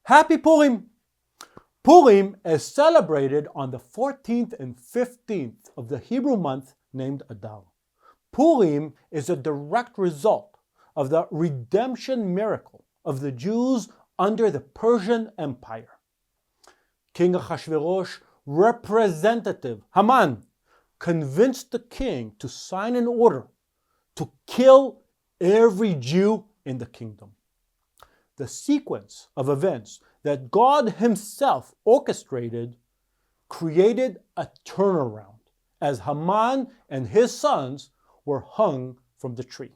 Happy Purim! Purim is celebrated on the 14th and 15th of the Hebrew month named Adar. Purim is a direct result of the redemption miracle of the Jews under the Persian Empire. King Ahashverosh representative Haman convinced the king to sign an order to kill every Jew in the kingdom. The sequence of events that God himself orchestrated created a turnaround as Haman and his sons were hung from the tree.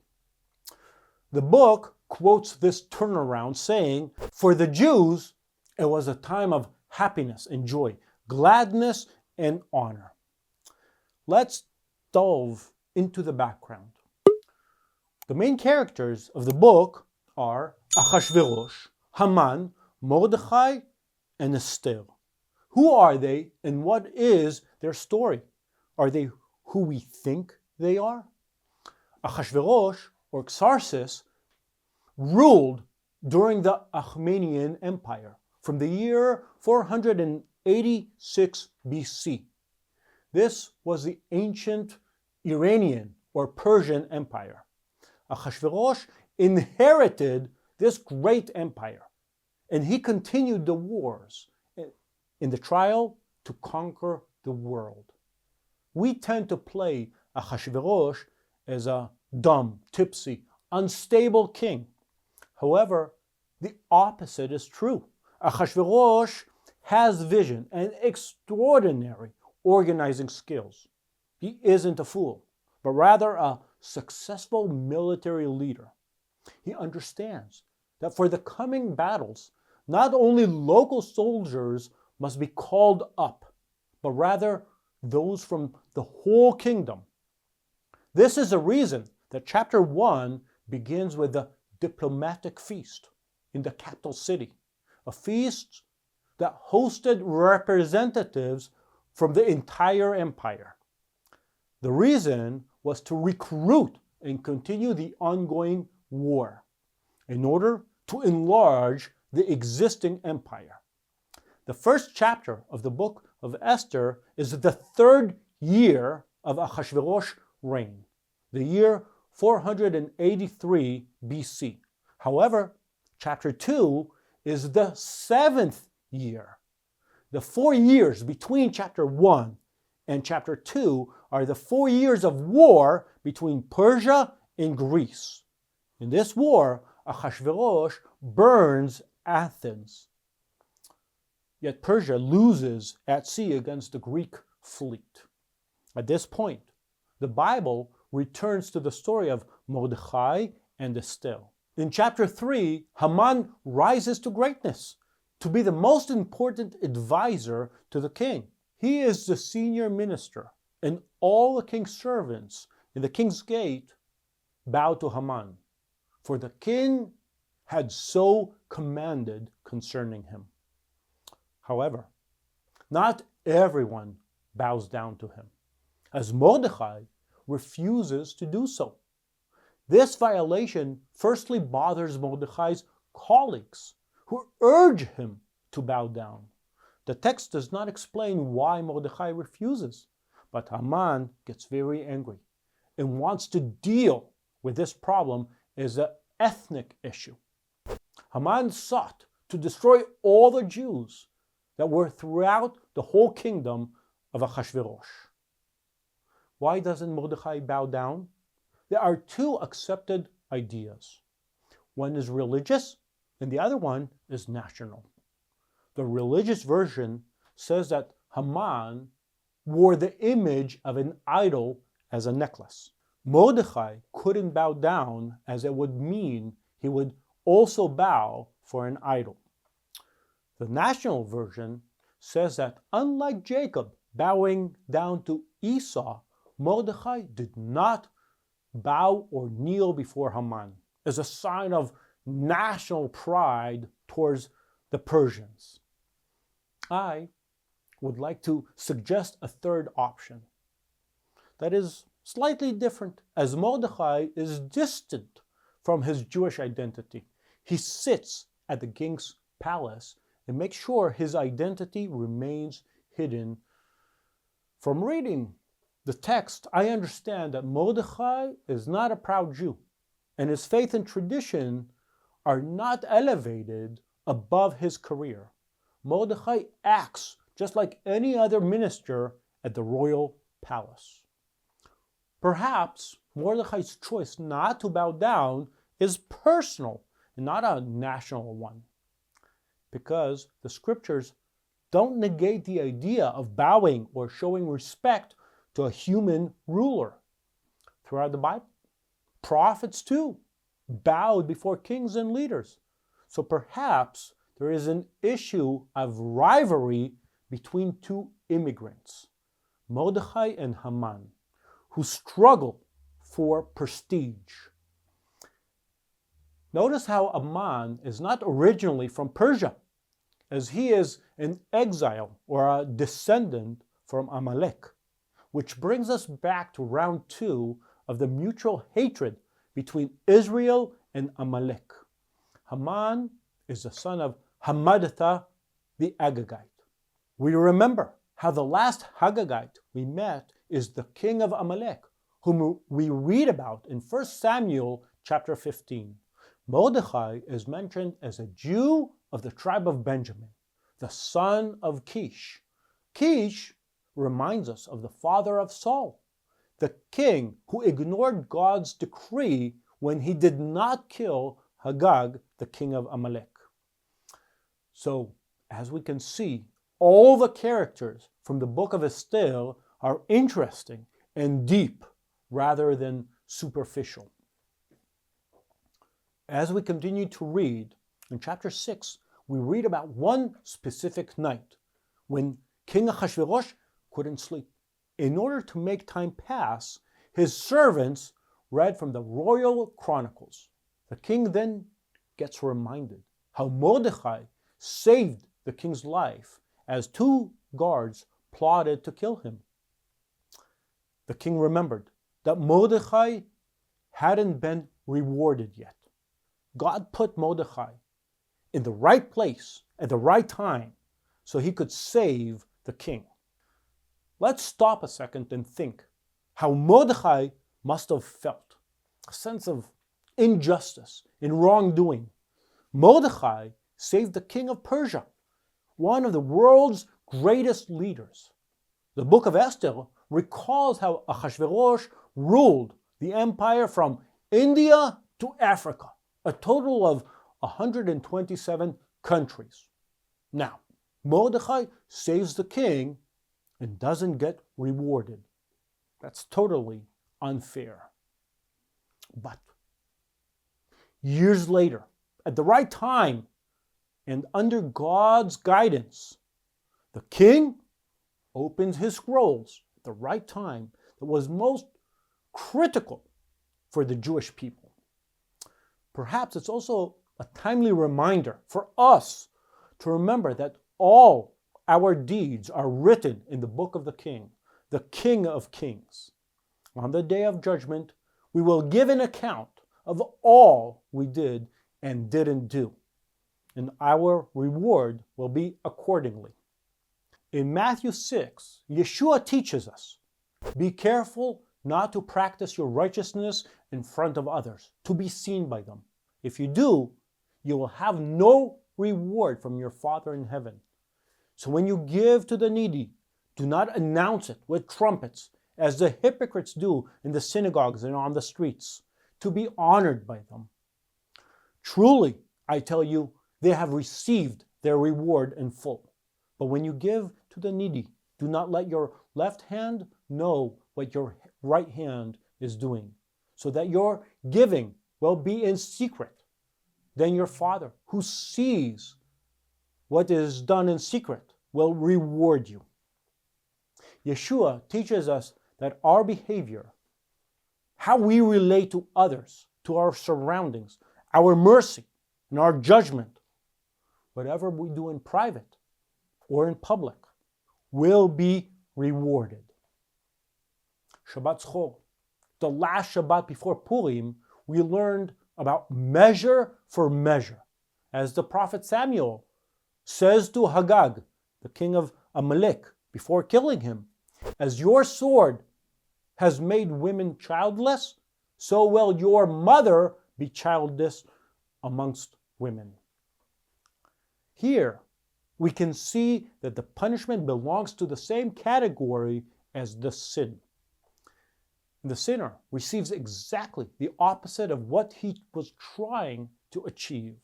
The book quotes this turnaround saying, "For the Jews, it was a time of happiness and joy, gladness and honor." Let's delve into the background. The main characters of the book are Ahashverosh, Haman, Mordechai, and Esther. Who are they and what is their story? Are they who we think they are? Ahashverosh, or Xerxes, ruled during the Achaemenid Empire from the year 486 BC. This was the ancient Iranian or Persian Empire. Ahashverosh inherited this great empire, and he continued the wars in the trial to conquer the world. We tend to play Ahashverosh as a dumb, tipsy, unstable king. However, the opposite is true. Ahashverosh has vision and extraordinary organizing skills. He isn't a fool, but rather a successful military leader. He understands that for the coming battles, not only local soldiers must be called up, but rather those from the whole kingdom. This is the reason that chapter 1 begins with the diplomatic feast in the capital city, a feast that hosted representatives from the entire empire. The reason was to recruit and continue the ongoing war in order to enlarge the existing empire. The first chapter of the book of Esther is the third year of Ahashverosh's reign, the year 483 BC. However, chapter 2 is the 7th year. The 4 years between chapter 1 and chapter 2 are the 4 years of war between Persia and Greece. In this war, Ahashverosh burns Athens. Yet Persia loses at sea against the Greek fleet. At this point, the Bible returns to the story of Mordechai and Esther. In chapter 3, Haman rises to greatness to be the most important advisor to the king. He is the senior minister, and all the king's servants in the king's gate bow to Haman, for the king had so commanded concerning him. However, not everyone bows down to him, as Mordechai refuses to do so. This violation firstly bothers Mordechai's colleagues, who urge him to bow down. The text does not explain why Mordechai refuses, but Haman gets very angry and wants to deal with this problem as an ethnic issue. Haman sought to destroy all the Jews that were throughout the whole kingdom of Ahashverosh. Why doesn't Mordechai bow down? There are two accepted ideas. One is religious, and the other one is national. The religious version says that Haman wore the image of an idol as a necklace. Mordechai couldn't bow down, as it would mean he would also bow for an idol. The national version says that unlike Jacob bowing down to Esau, Mordechai did not bow or kneel before Haman as a sign of national pride towards the Persians. I would like to suggest a third option that is slightly different, as Mordechai is distant from his Jewish identity. He sits at the king's palace and make sure his identity remains hidden. From reading the text, I understand that Mordechai is not a proud Jew, and his faith and tradition are not elevated above his career. Mordechai acts just like any other minister at the royal palace. Perhaps Mordechai's choice not to bow down is personal and not a national one, because the scriptures don't negate the idea of bowing or showing respect to a human ruler. Throughout the Bible, prophets too bowed before kings and leaders. So perhaps there is an issue of rivalry between two immigrants, Mordechai and Haman, who struggle for prestige. Notice how Haman is not originally from Persia, as he is an exile or a descendant from Amalek, which brings us back to round 2 of the mutual hatred between Israel and Amalek. Haman is the son of Hammedatha the Agagite. We remember how the last Agagite we met is the king of Amalek, whom we read about in 1 Samuel chapter 15. Mordechai is mentioned as a Jew of the tribe of Benjamin, the son of Kish. Kish reminds us of the father of Saul, the king who ignored God's decree when he did not kill Agag, the king of Amalek. So, as we can see, all the characters from the book of Esther are interesting and deep rather than superficial. As we continue to read, in chapter 6, we read about one specific night when King Ahashverosh couldn't sleep. In order to make time pass, his servants read from the royal chronicles. The king then gets reminded how Mordechai saved the king's life as 2 guards plotted to kill him. The king remembered that Mordechai hadn't been rewarded yet. God put Mordechai in the right place at the right time so he could save the king. Let's stop a second and think how Mordechai must have felt. A sense of injustice and wrongdoing. Mordechai saved the king of Persia, one of the world's greatest leaders. The book of Esther recalls how Ahashverosh ruled the empire from India to Africa, a total of 127 countries. Now, Mordechai saves the king and doesn't get rewarded. That's totally unfair. But years later, at the right time, and under God's guidance, the king opens his scrolls at the right time that was most critical for the Jewish people. Perhaps it's also a timely reminder for us to remember that all our deeds are written in the book of the King of Kings. On the day of judgment, we will give an account of all we did and didn't do, and our reward will be accordingly. In Matthew 6, Yeshua teaches us, be careful not to practice your righteousness in front of others, to be seen by them. If you do, you will have no reward from your Father in heaven. So when you give to the needy, do not announce it with trumpets, as the hypocrites do in the synagogues and on the streets, to be honored by them. Truly, I tell you, they have received their reward in full. But when you give to the needy, do not let your left hand know what your right hand is doing, so that your giving will be in secret. Then your Father, who sees what is done in secret, will reward you. Yeshua teaches us that our behavior, how we relate to others, to our surroundings, our mercy, and our judgment, whatever we do in private or in public, will be rewarded. Shabbat Zchor, the last Shabbat before Purim, we learned about measure for measure, as the prophet Samuel says to Hagag, the king of Amalek, before killing him, as your sword has made women childless, so will your mother be childless amongst women. Here, we can see that the punishment belongs to the same category as the sin. The sinner receives exactly the opposite of what he was trying to achieve.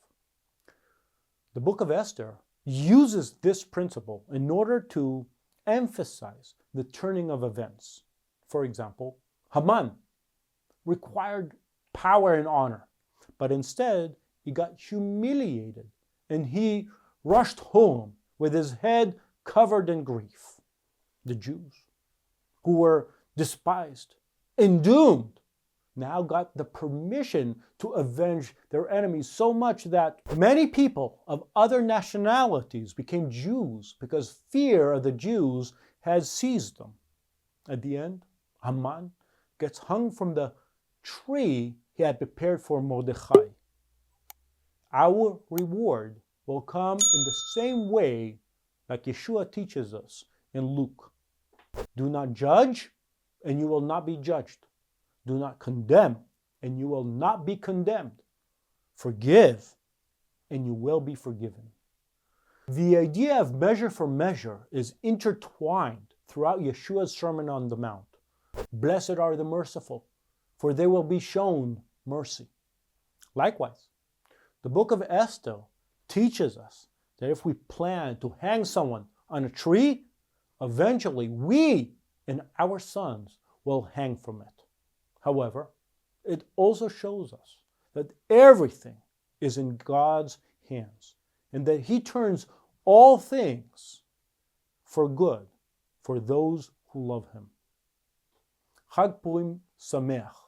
The book of Esther uses this principle in order to emphasize the turning of events. For example, Haman required power and honor, but instead he got humiliated and he rushed home with his head covered in grief. The Jews, who were despised and doomed, now got the permission to avenge their enemies so much that many people of other nationalities became Jews because fear of the Jews had seized them. At the end, Haman gets hung from the tree he had prepared for Mordechai. Our reward will come in the same way like Yeshua teaches us in Luke. Do not judge, and you will not be judged. Do not condemn, and you will not be condemned. Forgive, and you will be forgiven. The idea of measure for measure is intertwined throughout Yeshua's Sermon on the Mount. Blessed are the merciful, for they will be shown mercy. Likewise, the book of Esther teaches us that if we plan to hang someone on a tree, eventually we and our sons will hang from it. However, it also shows us that everything is in God's hands and that He turns all things for good for those who love Him. Chag Purim Sameach.